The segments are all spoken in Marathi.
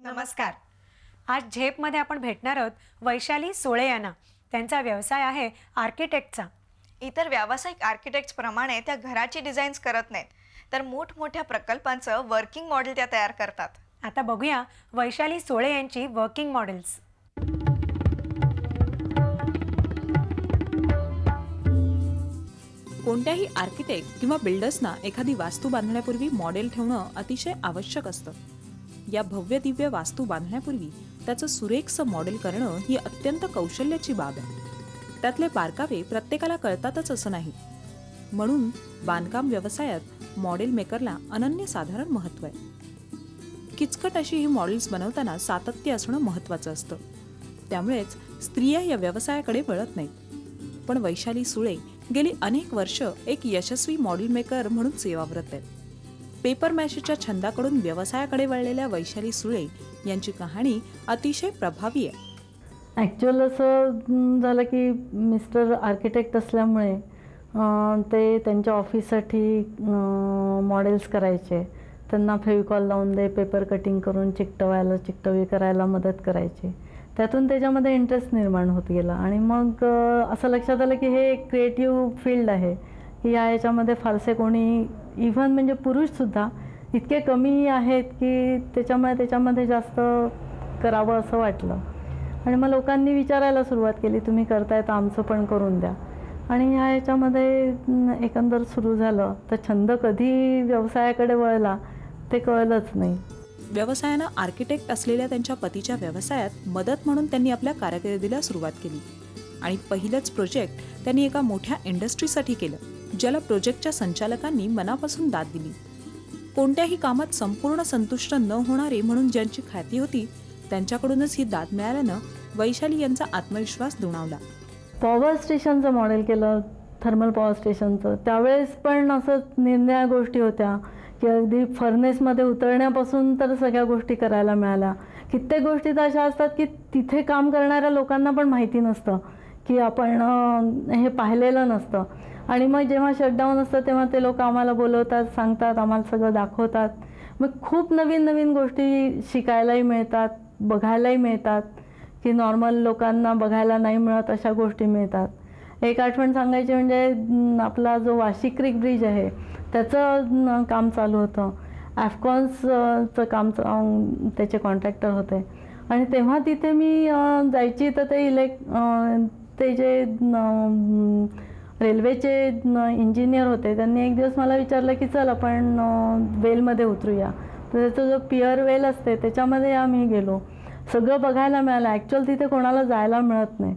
नमस्कार। आज झेपमध्ये आपण भेटणार आहोत वैशाली सोळे यांना। त्यांचा व्यवसाय आहे आर्किटेक्टचा। इतर व्यावसायिक आर्किटेक्ट्स प्रमाणे त्या घराची डिझाईन्स करत नाहीत, तर मोठमोठ्या प्रकल्पांचं वर्किंग मॉडेल त्या तयार करतात। आता बघूया वैशाली सोळे यांची वर्किंग मॉडेल्स। कोणत्याही आर्किटेक्ट किंवा बिल्डर्सना एखादी वास्तू बांधण्यापूर्वी मॉडेल ठेवणं अतिशय आवश्यक असतं। या भव्य दिव्य वास्तू बांधण्यापूर्वी त्याचं सुरेखसं मॉडेल करणं ही अत्यंत कौशल्याची बाब आहे। त्यातले बारकावे प्रत्येकाला कळतातच असं नाही, म्हणून बांधकाम व्यवसायात मॉडेल मेकरला अनन्यसाधारण महत्त्व आहे। किचकट अशी ही मॉडेल्स बनवताना सातत्य असणं महत्त्वाचं असतं, त्यामुळेच स्त्रिया या व्यवसायाकडे वळत नाहीत। पण वैशाली सुळे गेली अनेक वर्ष एक यशस्वी मॉडेल मेकर म्हणून सेवाव्रत आहेत। पेपर मॅशीच्या छंदाकडून व्यवसायाकडे वळलेल्या वैशाली सुळे यांची कहाणी अतिशय प्रभावी आहे। ॲक्च्युअल असं झालं की मिस्टर आर्किटेक्ट असल्यामुळे ते त्यांच्या ऑफिससाठी मॉडेल्स करायचे। त्यांना फेविकॉल लावून दे, पेपर कटिंग करून चिकटवी करायला मदत करायची। त्यातून त्याच्यामध्ये इंटरेस्ट निर्माण होत गेला आणि मग असं लक्षात आलं की हे एक क्रिएटिव्ह फील्ड आहे की याच्यामध्ये फारसे कोणी इव्हन म्हणजे पुरुषसुद्धा इतके कमी आहेत की त्याच्यामध्ये जास्त करावं असं वाटलं। आणि मग लोकांनी विचारायला सुरुवात केली, तुम्ही करताय तर आमचं पण करून द्या। आणि ह्याच्यामध्ये एकंदर सुरू झालं, तर छंद कधी व्यवसायाकडे वळला ते कळलंच नाही। व्यवसायानं आर्किटेक्ट असलेल्या त्यांच्या पतीच्या व्यवसायात मदत म्हणून त्यांनी आपल्या कारकिर्दीला सुरुवात केली आणि पहिलंच प्रोजेक्ट त्यांनी एका मोठ्या इंडस्ट्रीसाठी केलं, ज्याला प्रोजेक्टच्या संचालकांनी मनापासून दाद दिली। कोणत्याही कामात संपूर्ण संतुष्ट न होणारे म्हणून ज्यांची ख्याती होती त्यांच्याकडूनच ही दाद मिळाल्यानं वैशाली यांचा आत्मविश्वास दुणावला। पॉवर स्टेशनचं मॉडेल केलं, थर्मल पॉवर स्टेशनचं। त्यावेळेस पण असं निरनिराळ्या गोष्टी होत्या की अगदी फर्नेसमध्ये उतरण्यापासून तर सगळ्या गोष्टी करायला मिळाल्या। कित्येक गोष्टी तर अशा असतात की तिथे काम करणाऱ्या लोकांना पण माहिती नसतं की आपण हे पाहिलेलं नसतं। आणि मग जेव्हा शटडाऊन असतं तेव्हा ते लोक आम्हाला बोलवतात, सांगतात, आम्हाला सगळं दाखवतात। मग खूप नवीन नवीन गोष्टी शिकायलाही मिळतात, बघायलाही मिळतात की नॉर्मल लोकांना बघायला नाही मिळत अशा गोष्टी मिळतात। एक आठवण सांगायची म्हणजे आपला जो वाशी क्रीक ब्रिज आहे त्याचं काम चालू होतं। ॲफकॉन्सचं काम त्याचे कॉन्ट्रॅक्टर होते आणि तेव्हा तिथे मी जायची तर ते जे रेल्वेचे इंजिनियर होते त्यांनी एक दिवस मला विचारलं की चल आपण वेलमध्ये उतरूया। तर त्याचं जो पिअर वेल असते त्याच्यामध्ये आम्ही गेलो, सगळं बघायला मिळालं। ॲक्च्युअल तिथे कोणाला जायला मिळत नाही।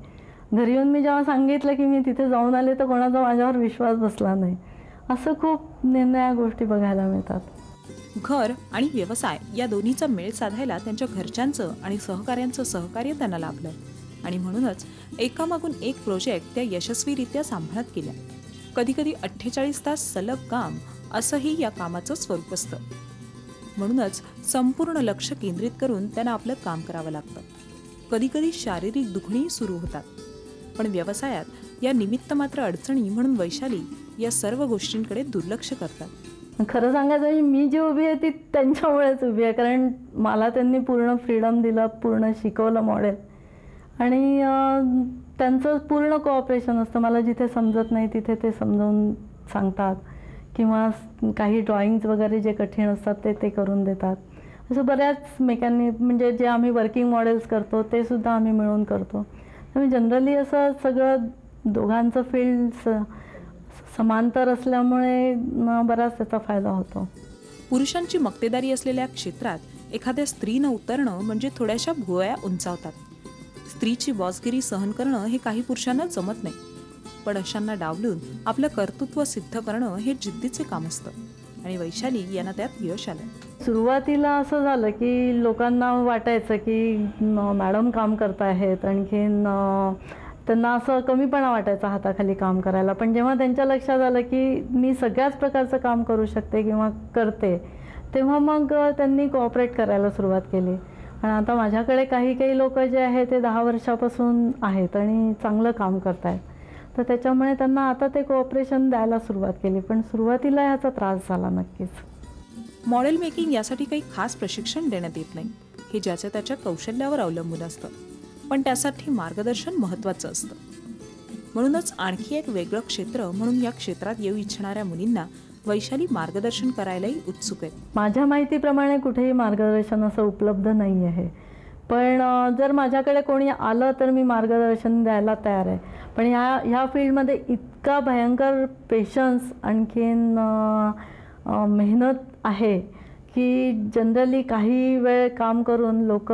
घरी येऊन मी जेव्हा सांगितलं की मी तिथे जाऊन आले तर कोणाचा माझ्यावर विश्वास बसला नाही। असं खूप निरनिराळ्या गोष्टी बघायला मिळतात। घर आणि व्यवसाय या दोन्हीचा मेळ साधायला त्यांच्या घरच्यांचं आणि सहकाऱ्यांचं सहकार्य त्यांना लाभलं आणि म्हणूनच एकामागून एक प्रोजेक्ट त्या यशस्वीरित्या सांभाळत गेल्या। कधीकधी 48 तास सलग काम असंही या कामाचं स्वरूप असतं, म्हणूनच संपूर्ण लक्ष केंद्रित करून त्यांना आपलं काम करावं लागतं। कधीकधी शारीरिक दुखणी सुरू होतात, पण व्यवसायात या निमित्त मात्र अडचणी म्हणून वैशाली या सर्व गोष्टींकडे दुर्लक्ष करतात। खरं सांगायचं मी जी उभी आहे ती त्यांच्यामुळेच उभी आहे, कारण मला त्यांनी पूर्ण फ्रीडम दिलं, पूर्ण शिकवलं मॉडेल आणि त्यांचं पूर्ण कोऑपरेशन असतं। मला जिथे समजत नाही तिथे ते समजावून सांगतात किंवा काही ड्रॉइंग्स वगैरे जे कठीण असतात ते करून देतात। असं बऱ्याच म्हणजे जे आम्ही वर्किंग मॉडेल्स करतो ते सुद्धा आम्ही मिळून करतो। त्यामुळे जनरली असं सगळं दोघांचं फील्ड समांतर असल्यामुळे बराच त्याचा फायदा होतो। पुरुषांची मक्तेदारी असलेल्या क्षेत्रात एखाद्या स्त्रीनं उतरणं म्हणजे थोड्याशा भुवया उंचावतात। स्त्रीची बॉसगिरी सहन करणं हे काही पुरुषांना जमत नाही, पण अशांना डावलून आपलं कर्तृत्व सिद्ध करणं हे जिद्दीचे काम असतं आणि वैशाली यांना त्यात यश आलं। सुरुवातीला असं झालं की लोकांना वाटायचं की मॅडम काम करतायत, आणखीन त्यांना असं कमीपणा वाटायचा हाताखाली काम करायला। पण जेव्हा त्यांच्या लक्षात आलं की मी सगळ्याच प्रकारचं काम करू शकते किंवा करते, तेव्हा मग त्यांनी कोऑपरेट करायला सुरुवात केली। आणि आता माझ्याकडे काही लोक जे आहेत ते 10 वर्षापासून आहेत आणि चांगलं काम करत आहेत, तर त्याच्यामुळे त्यांना आता ते कोऑपरेशन द्यायला सुरुवात केली। पण सुरुवातीला ह्याचा त्रास झाला नक्कीच। मॉडेल मेकिंग यासाठी काही खास प्रशिक्षण देण्यात येत नाही, हे ज्याच्या त्याच्या कौशल्यावर अवलंबून असतं, पण त्यासाठी मार्गदर्शन महत्त्वाचं असतं. म्हणूनच आणखी एक वेगळं क्षेत्र म्हणून या क्षेत्रात येऊ इच्छिणाऱ्या मुलींना वैशाली मार्गदर्शन करायलाही उत्सुक आहेत. माझ्या माहितीप्रमाणे कुठेही मार्गदर्शन असं उपलब्ध नाही आहे, पण जर माझ्याकडे कोणी आलं तर मी मार्गदर्शन द्यायला तयार आहे. पण ह्या फील्डमध्ये इतका भयंकर पेशन्स आणखीन मेहनत आहे की जनरली काही वेळ काम करून लोक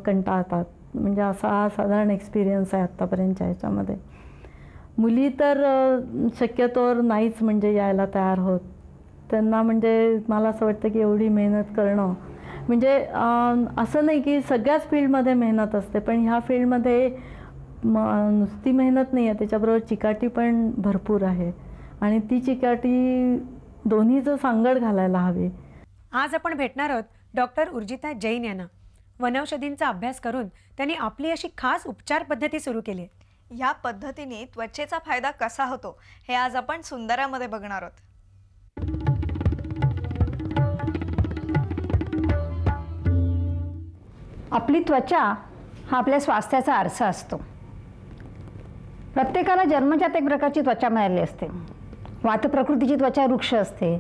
कंटाळतात. म्हणजे असा हा साधारण एक्सपिरियन्स आहे आत्तापर्यंतच्या ह्याच्यामध्ये. मुली तर शक्यतोवर नाहीच म्हणजे यायला तयार होत. त्यांना म्हणजे मला असं वाटतं की एवढी मेहनत करणं म्हणजे असं नाही की सगळ्याच फील्डमध्ये मेहनत असते, पण ह्या फील्डमध्ये नुसती मेहनत नाही आहे, त्याच्याबरोबर चिकाटी पण भरपूर आहे आणि ती चिकाटी दोन्हीचं सांगड घालायला हवी. आज आपण भेटणार आहोत डॉक्टर उर्जिता जैन यांना. वनौषधींचा अभ्यास करून त्यांनी आपली अशी खास उपचार पद्धती सुरू केली आहे. ह्या पद्धतीने त्वचेचा फायदा कसा होतो हे आज आपण सुंदरामध्ये बघणार आहोत. आपली त्वचा हा आपल्या स्वास्थ्याचा आरसा असतो. प्रत्येकाला जन्मजात एक प्रकारची त्वचा मिळाली असते. वात प्रकृतीची त्वचा रुक्ष असते.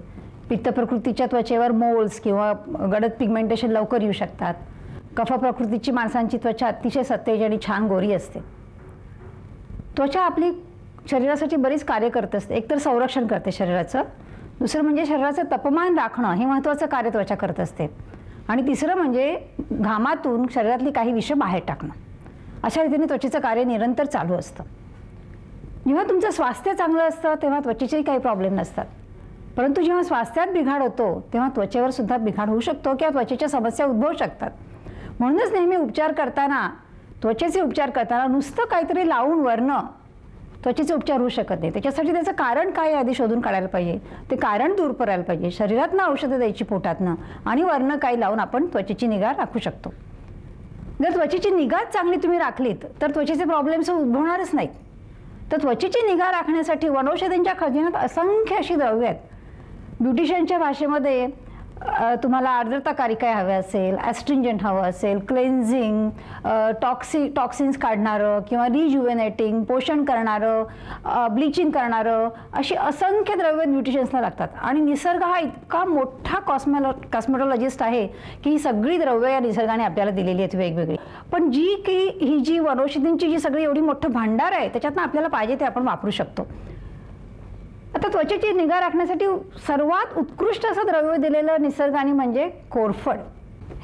पित्त प्रकृतीच्या त्वचेवर मोल्स किंवा गडद पिगमेंटेशन लवकर येऊ शकतात. कफ प्रकृतीची माणसांची त्वचा अतिशय सतेज आणि छान गोरी असते. त्वचा आपली शरीरासाठी बरीच कार्य करत असते. एकतर संरक्षण करते शरीराचं, दुसरं म्हणजे शरीराचं तापमान राखणं हे महत्त्वाचं कार्य त्वचा करत असते, आणि तिसरं म्हणजे घामातून शरीरातली काही विष बाहेर टाकणं. अशा रीतीने त्वचेचं कार्य निरंतर चालू असतं. जेव्हा तुमचं स्वास्थ्य चांगलं असतं तेव्हा त्वचेचेही काही प्रॉब्लेम नसतात, परंतु जेव्हा स्वास्थ्यात बिघाड होतो तेव्हा त्वचेवर सुद्धा बिघाड होऊ शकतो किंवा त्वचेच्या समस्या उद्भवू शकतात. म्हणूनच नेहमी उपचार करताना, त्वचेचे उपचार करताना नुसतं काहीतरी लावून वरणं त्वचेचे उपचार होऊ शकत नाही. त्याच्यासाठी त्याचं कारण काय आधी शोधून काढायला पाहिजे, ते कारण दूर करायला पाहिजे. शरीरातनं औषधं द्यायची पोटातनं आणि वरनं काही लावून आपण त्वचेची निगा राखू शकतो. जर त्वचेची निगाच चांगली तुम्ही राखलीत तर त्वचेचे प्रॉब्लेम्स उद्भवणारच नाहीत. तर त्वचेची निगा राखण्यासाठी वनौषधींच्या खजिन्यात असंख्य अशी द्रव्ये आहेत. ब्युटिशियनच्या भाषेमध्ये तुम्हाला आर्द्रताकारी काय हवे असेल, ॲस्ट्रिंजंट हवं असेल, क्लेन्झिंग, टॉक्सिन्स काढणारं किंवा रिज्युवेनेटिंग, पोषण करणारं, ब्लिचिंग करणारं, अशी असंख्य द्रव्ये ब्युटिशियन्सला लागतात. आणि निसर्ग हा इतका मोठा कॉस्मेटॉलॉजिस्ट आहे की ही सगळी द्रव्ये या निसर्गाने आपल्याला दिलेली आहेत वेगवेगळी. पण ही जी वनौषधींची जी सगळी एवढी मोठं भांडार आहे त्याच्यातनं आपल्याला पाहिजे ते आपण वापरू शकतो. आता त्वचेची निगा राखण्यासाठी सर्वात उत्कृष्ट असं द्रव्य दिलेलं निसर्गाने म्हणजे कोरफड.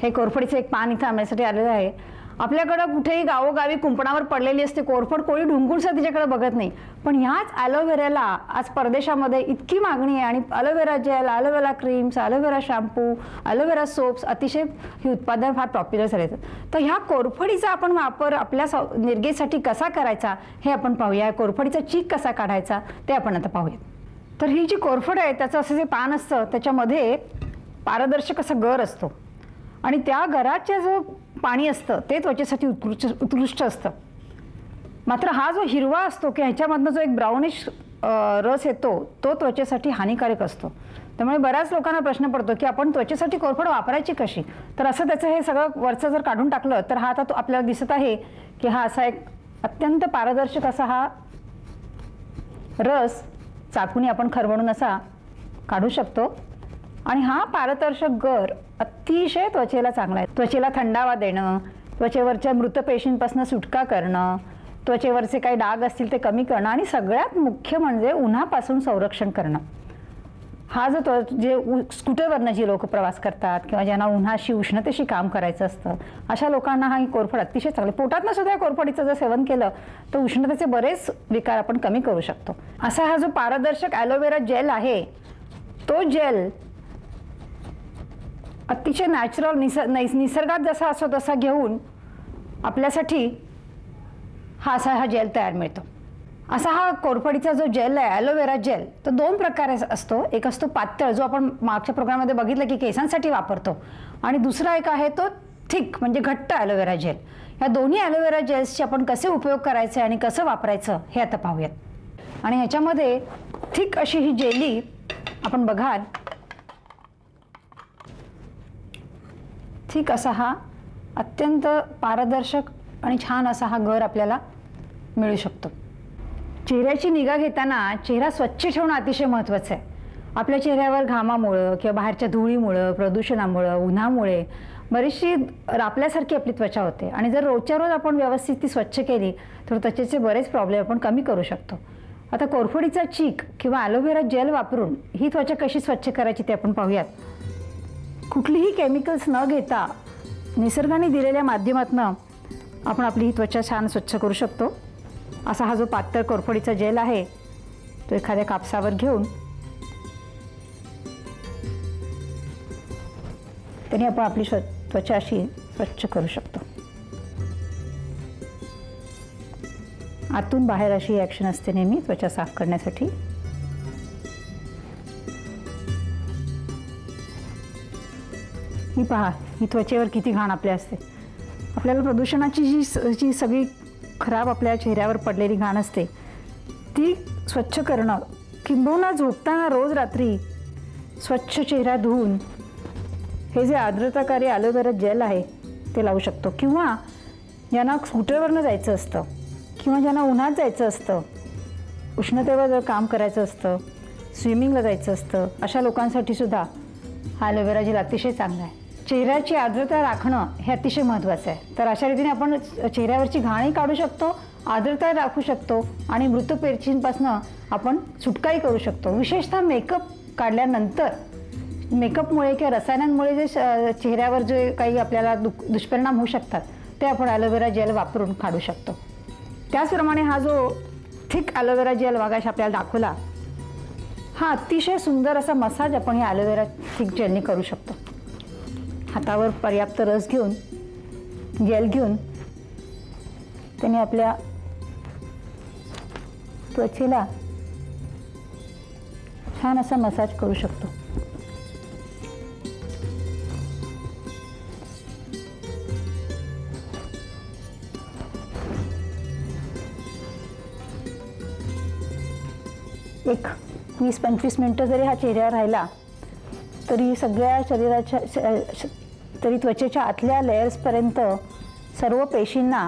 हे कोरफडीचं एक पान इथं आमच्यासाठी आलेलं आहे. आपल्याकडं कुठेही गावोगावी कुंपणावर पडलेली असते कोरफड, कोणी ढुंकूनसुद्धा तिच्याकडे बघत नाही. पण ह्याच ॲलोव्हेराला आज परदेशामध्ये इतकी मागणी आहे आणि aloe vera gel, aloe vera creams, aloe vera shampoo, aloe vera soaps अतिशय ही उत्पादन फार पॉप्युलर झाले आहेत. तर ह्या कोरफडीचा आपण वापर आपल्या निरगेसाठी कसा करायचा हे आपण पाहूया. कोरफडीचा चीक कसा काढायचा ते आपण आता पाहूया. तर ही जी कोरफड आहे त्याचं असं जे पान असतं त्याच्यामध्ये पारदर्शक असा गर असतो आणि त्या गराचं जो पाणी असतं ते त्वचेसाठी उत्कृष्ट असतं. मात्र हा जो हिरवा असतो की ह्याच्यामधनं जो एक ब्राउनिश रस येतो तो त्वचेसाठी हानिकारक असतो. त्यामुळे बऱ्याच लोकांना प्रश्न पडतो की आपण त्वचेसाठी कोरफड वापरायची कशी. तर असं त्याचं हे सगळं वरचं जर काढून टाकलं तर हा आता तो आपल्याला दिसत आहे की हा असा एक अत्यंत पारदर्शक असा हा रस चाकूने आपण खरवणून असा काढू शकतो. आणि हा पारदर्शक गर अतिशय त्वचेला चांगला आहे. त्वचेला थंडावा देणं, त्वचेवरच्या मृत पेशींपासून सुटका करणं, त्वचेवरचे काही डाग असतील ते कमी करणं आणि सगळ्यात मुख्य म्हणजे उन्हापासून संरक्षण करणं. हा जो जे स्कूटरवरनं जी लोक प्रवास करतात किंवा ज्यांना उन्हाशी उष्णतेशी काम करायचं असतं अशा लोकांना हा कोरफड अतिशय चांगली. पोटातनं सुद्धा कोरफडीचं जर सेवन केलं तर उष्णतेचे बरेच विकार आपण कमी करू शकतो. असा हा जो पारदर्शक ॲलोव्हेरा जेल आहे तो जेल अतिशय नॅचरल निसर्गात जसा असतो तसा घेऊन आपल्यासाठी हा जेल तयार मिळतो. असा हा कोरफडीचा जो जेल आहे ॲलोव्हेरा जेल तो दोन प्रकारे असतो. एक असतो पातळ जो आपण मागच्या प्रोग्राममध्ये बघितलं की केसांसाठी वापरतो, आणि दुसरा एक आहे तो थिक म्हणजे घट्ट ॲलोव्हेरा जेल. या दोन्ही ॲलोव्हेरा जेल्सचे आपण कसे उपयोग करायचे आणि कसं वापरायचं हे आता पाहूयात. आणि ह्याच्यामध्ये थिक अशी ही जेली आपण बघाल ठीक असा हा अत्यंत पारदर्शक आणि छान असा हा गर आपल्याला मिळू शकतो. चेहऱ्याची निगा घेताना चेहरा स्वच्छ ठेवणं अतिशय महत्त्वाचं आहे. आपल्या चेहऱ्यावर घामामुळं किंवा बाहेरच्या धुळीमुळं, प्रदूषणामुळं, उन्हामुळे बरीचशी रापल्यासारखी आपली त्वचा होते आणि जर रोजच्या रोज आपण व्यवस्थित ती स्वच्छ केली तर त्वचेचे बरेच प्रॉब्लेम आपण कमी करू शकतो. आता कोरफडीचा चीक किंवा ॲलोव्हेरा जेल वापरून ही त्वचा कशी स्वच्छ करायची ते आपण पाहूयात. कुठलीही केमिकल्स न घेता निसर्गाने दिलेल्या माध्यमातून आपण आपली ही त्वचा छान स्वच्छ करू शकतो. असा हा जो पातळ कोरफडीचा जेल आहे तो एखाद्या कापसावर घेऊन त्याने आपण आपली त्वचा अशी स्वच्छ करू शकतो. आतून बाहेर अशी ॲक्शन असते नेहमी त्वचा साफ करण्यासाठी. ही पहा, ही त्वचेवर किती घाण आपल्या असते. आपल्याला प्रदूषणाची जी सगळी खराब आपल्या चेहऱ्यावर पडलेली घाण असते ती स्वच्छ करणं, किंबहुना झोपताना रोज रात्री स्वच्छ चेहरा धुवून हे जे आर्द्रताकारी ॲलोव्हेरा जेल आहे ते लावू शकतो. किंवा ज्यांना स्कूटरवरनं जायचं असतं किंवा ज्यांना उन्हात जायचं असतं, उष्णतेवर जर काम करायचं असतं, स्विमिंगला जायचं असतं, अशा लोकांसाठी सुद्धा हा ॲलोव्हेरा जेल अतिशय चांगला आहे. चेहऱ्याची आर्द्रता राखणं हे अतिशय महत्त्वाचं आहे. तर अशा रीतीने आपण चेहऱ्यावरची घाणही काढू शकतो, आर्द्रता राखू शकतो आणि मृतपेशींपासून आपण सुटकाही करू शकतो. विशेषतः मेकअप काढल्यानंतर मेकअपमुळे किंवा रसायनांमुळे जे चेहऱ्यावर जे काही आपल्याला दुष्परिणाम होऊ शकतात ते आपण ॲलोव्हेरा जेल वापरून काढू शकतो. त्याचप्रमाणे हा जो थिक ॲलोव्हेरा जेल मगाशी आपल्याला दाखवला, हा अतिशय सुंदर असा मसाज आपण या ॲलोव्हेरा थिक जेलने करू शकतो. हातावर पर्याप्त रस घेऊन, जेल घेऊन त्याने आपल्या त्वचेला छान असा मसाज करू शकतो. एक 20-25 मिनटं जरी हा चेहऱ्यावर राहिला तरी सगळ्या शरीराच्या तरी त्वचेच्या आतल्या लेयर्सपर्यंत सर्व पेशींना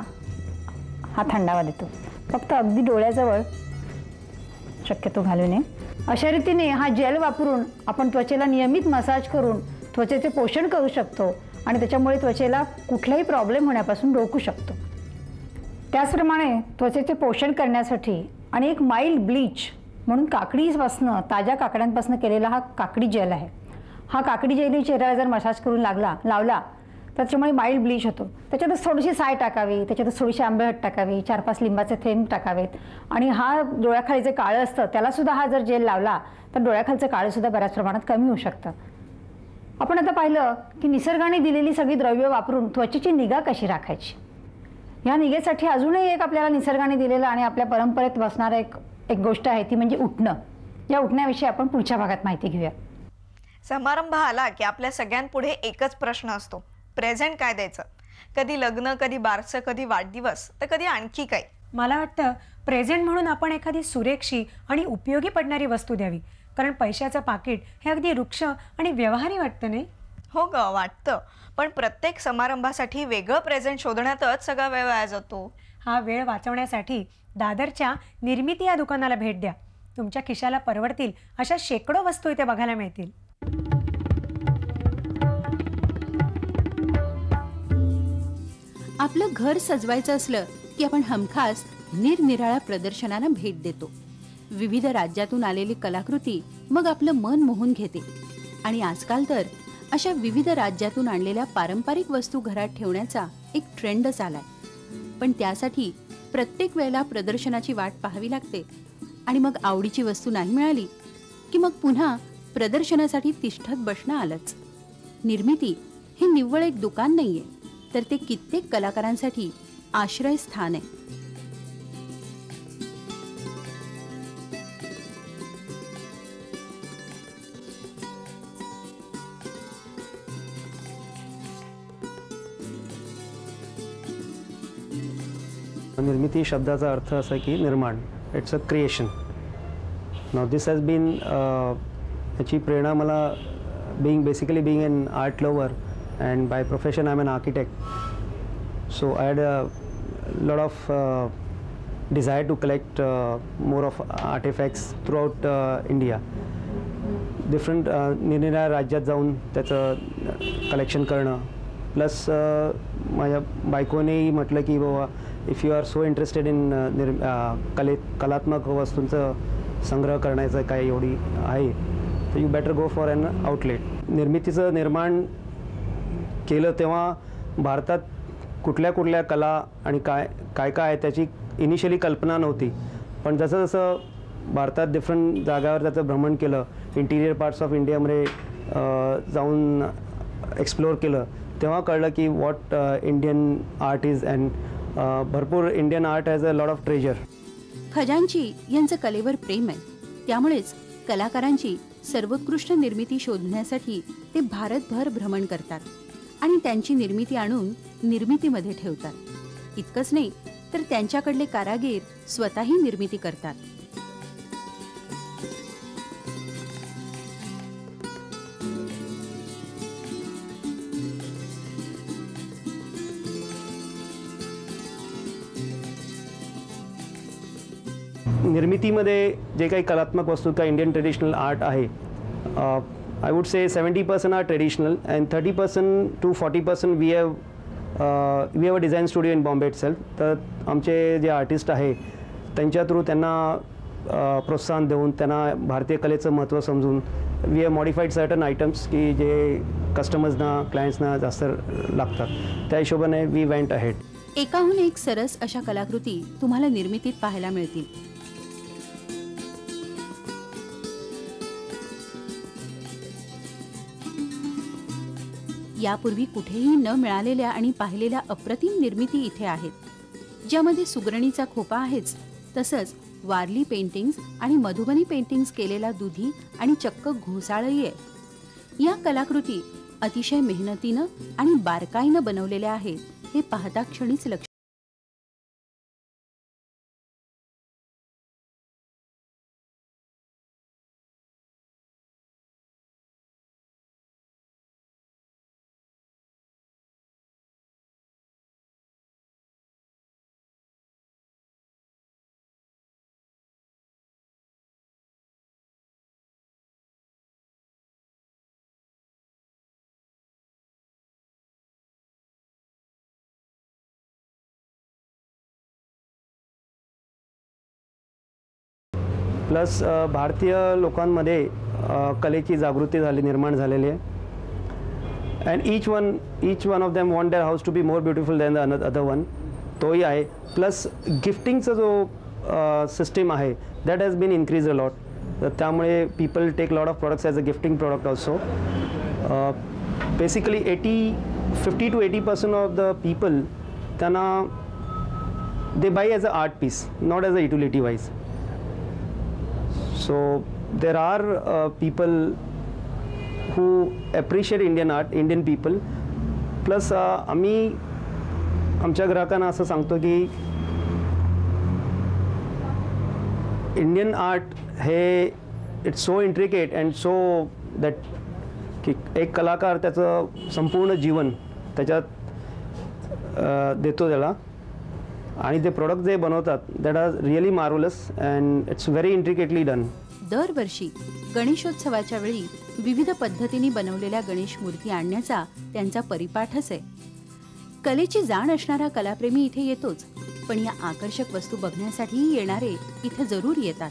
हा थंडावा देतो. फक्त अगदी डोळ्याजवळ शक्यतो घालू नये. अशा रीतीने हा जेल वापरून आपण त्वचेला नियमित मसाज करून त्वचेचे पोषण करू शकतो आणि त्याच्यामुळे त्वचेला कुठलाही प्रॉब्लेम होण्यापासून रोखू शकतो. त्याचप्रमाणे त्वचेचे पोषण करण्यासाठी आणि एक माइल्ड ब्लीच म्हणून काकडीपासनं, ताज्या काकड्यांपासून केलेला हा काकडी जेल आहे. हा काकडी जेल चेहऱ्याला जर मसाज करून लावला तर त्याच्यामुळे माइल्ड ब्लीच होतो. त्याच्यातच थोडीशी साय टाकावी, त्याच्यातच थोडीशी आंबेहट टाकावी, 4-5 लिंबाचे थेंब टाकावेत आणि हा डोळ्याखाली जे काळं असतं त्यालासुद्धा हा जर जेल लावला तर डोळ्याखालचं काळंसुद्धा बऱ्याच प्रमाणात कमी होऊ शकतं. आपण आता पाहिलं की निसर्गाने दिलेली सगळी द्रव्य वापरून त्वचेची निगा कशी राखायची. या निगेसाठी अजूनही एक आपल्याला निसर्गाने दिलेलं आणि आपल्या परंपरेत बसणारं एक गोष्ट आहे ती म्हणजे उठणं. या उठण्याविषयी आपण पुढच्या भागात माहिती घेऊया. समारंभ आला की आपल्या सगळ्यांपुढे एकच प्रश्न असतो, प्रेझेंट काय द्यायचं. कधी लग्न, कधी बारसं, कधी वाढदिवस, तर कधी आणखी काही. मला वाटतं प्रेझेंट म्हणून आपण एखादी सुरेखशी आणि उपयोगी पडणारी वस्तू द्यावी, कारण पैशाचं पाकिट हे अगदी वृक्ष आणि व्यवहारी वाटतं नाही. हो ग, वाटतं. पण प्रत्येक समारंभासाठी वेगळं प्रेझेंट शोधण्यातच सगळा वेळ वाया जातो. हा वेळ वाचवण्यासाठी दादरच्या निर्मिती या दुकानाला भेट द्या. तुमच्या खिशाला परवडतील अशा शेकडो वस्तू इथे बघायला मिळतील. आपलं घर सजवायचं असलं की आपण हमखास निरनिराळ्या प्रदर्शनांना भेट देतो. विविध राज्यातून आलेली कलाकृती मग आपलं मन मोहून घेते. आणि आजकाल तर अशा विविध राज्यातून आणलेल्या पारंपरिक वस्तू घरात ठेवण्याचा एक ट्रेंडच आलाय. पण त्यासाठी प्रत्येक वेळेला प्रदर्शनाची वाट पाहावी लागते आणि मग आवडीची वस्तू नाही मिळाली की मग पुन्हा प्रदर्शनासाठी तिष्ठत बसणं आलंच. निर्मिती हे निव्वळ एक दुकान नाहीये, तर ते कित्येक कलाकारांसाठी आश्रयस्थान आहे. निर्मिती शब्दाचा अर्थ असा की निर्माण, it's a creation. Now this has been याची प्रेरणा मला being an art lover and by profession I'm an architect. So I had a lot of desire to collect more of artifacts throughout India. Different निरनिराळ्या राज्यात जाऊन त्याचं कलेक्शन करणं. प्लस माझ्या बायकोनेही म्हटलं की बाबा if you are so interested in कलात्मक वस्तूंचं संग्रह करण्याचं काय एवढी आहे तर you better go for an outlet. निर्मितीचं निर्माण केलं तेव्हा भारतात कुठल्या कुठल्या कला आणि काय काय काय आहे त्याची इनिशियली कल्पना नव्हती. पण जसं जसं भारतात डिफरंट जागावर त्याचं भ्रमण केलं, इंटिरियर पार्ट्स ऑफ इंडियामध्ये जाऊन एक्सप्लोअर केलं, तेव्हा कळलं की what Indian art is. And भरपूर Indian art has a lot of treasure. खजांची यांचं कलेवर प्रेम आहे, त्यामुळेच कलाकारांची सर्वोत्कृष्ट निर्मिती शोधण्यासाठी ते भारतभर भ्रमण करतात आणि त्यांची निर्मिती आणून निर्मितीमध्ये ठेवतात. इतकंच नाही तर त्यांच्याकडले कारागीर स्वतःही निर्मिती करतात. निर्मितीमध्ये जे काही कलात्मक वस्तू का इंडियन ट्रेडिशनल आर्ट आहे, I would say 70% are traditional and 30% to 40% we have a design studio in Bombay itself. तर आमचे जे आर्टिस्ट आहे त्यांच्या थ्रू त्यांना प्रोत्साहन देऊन त्यांना भारतीय कलेचं महत्त्व समजून we have modified certain items की जे कस्टमर्सना क्लायंट्सना जास्त लागतात. त्या हिशोबाने वी वेंट अहेड. एकाहून एक सरस अशा कलाकृती तुम्हाला निर्मितीत पाहायला मिळतील. यापूर्वी कुठेही न मिळालेल्या आणि पाहिलेल्या अप्रतिम निर्मिती इथे आहेत, ज्यामध्ये सुगरणीचा खोपा आहेच, तसंच वारली पेंटिंग्स आणि मधुबनी पेंटिंग्स केलेला दुधी आणि चक्क घोसाळही आहे. या कलाकृती अतिशय मेहनतीनं आणि बारकाईनं बनवलेल्या आहेत हे पाहता क्षणीच लक्ष. प्लस भारतीय लोकांमध्ये कलेची जागृती निर्माण झालेली आहे. And each one of them want their house to be more beautiful than the other one. तोही आहे. प्लस गिफ्टिंगचा जो सिस्टीम आहे that has been increase a lot. तर त्यामुळे people take lot of products as a gifting product also. Basically 50 to 80% of the people त्यांना they buy as a art piece, not as a utility wise. So there are people who appreciate Indian art, Indian people. Plus आम्ही आमच्या ग्राहकांना असं सांगतो की इंडियन आर्ट हे it's so intricate and so that की एक कलाकार त्याचं संपूर्ण जीवन त्याच्यात देतो त्याला, आणि ते प्रोडक्ट जे बनवतात that are really marvellous and it's very intricately done. दरवर्षी गणेशोत्सवाच्या वेळी विविध पद्धतीने बनवलेल्या गणेश मूर्ती आणण्याचा त्यांचा परिपाठच आहे. कलेची जाण असणारा कलाप्रेमी इथे येतोच, पण या आकर्षक वस्तू बघण्यासाठीही येणारे इथे जरूर येतात.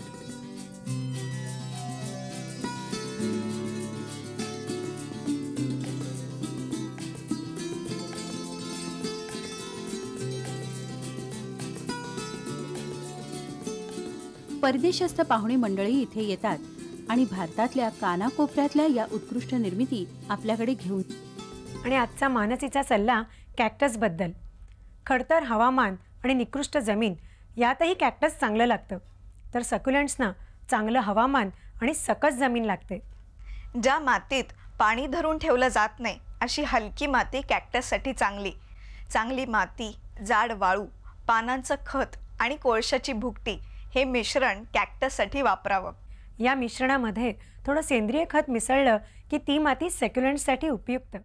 परदेशस्थ पाहुणे मंडळी इथे येतात आणि भारतातल्या कानाकोपऱ्यातल्या या उत्कृष्ट निर्मिती आपल्याकडे घेऊन. आणि आजचा मानसीचा सल्ला कॅक्टसबद्दल. खडतर हवामान आणि निकृष्ट जमीन यातही कॅक्टस चांगलं लागतं, तर सक्युलेंट्सना चांगलं हवामान आणि सकस जमीन लागते. ज्या मातीत पाणी धरून ठेवलं जात नाही अशी हलकी माती कॅक्टससाठी चांगली. चांगली माती, जाड वाळू, पानांचं खत आणि कोळशाची भुकटी हे मिश्रण कॅक्टससाठी वापरावं. या मिश्रणामध्ये थोडं सेंद्रिय खत मिसळलं की ती माती सॅक्युलेंट्ससाठी उपयुक्त.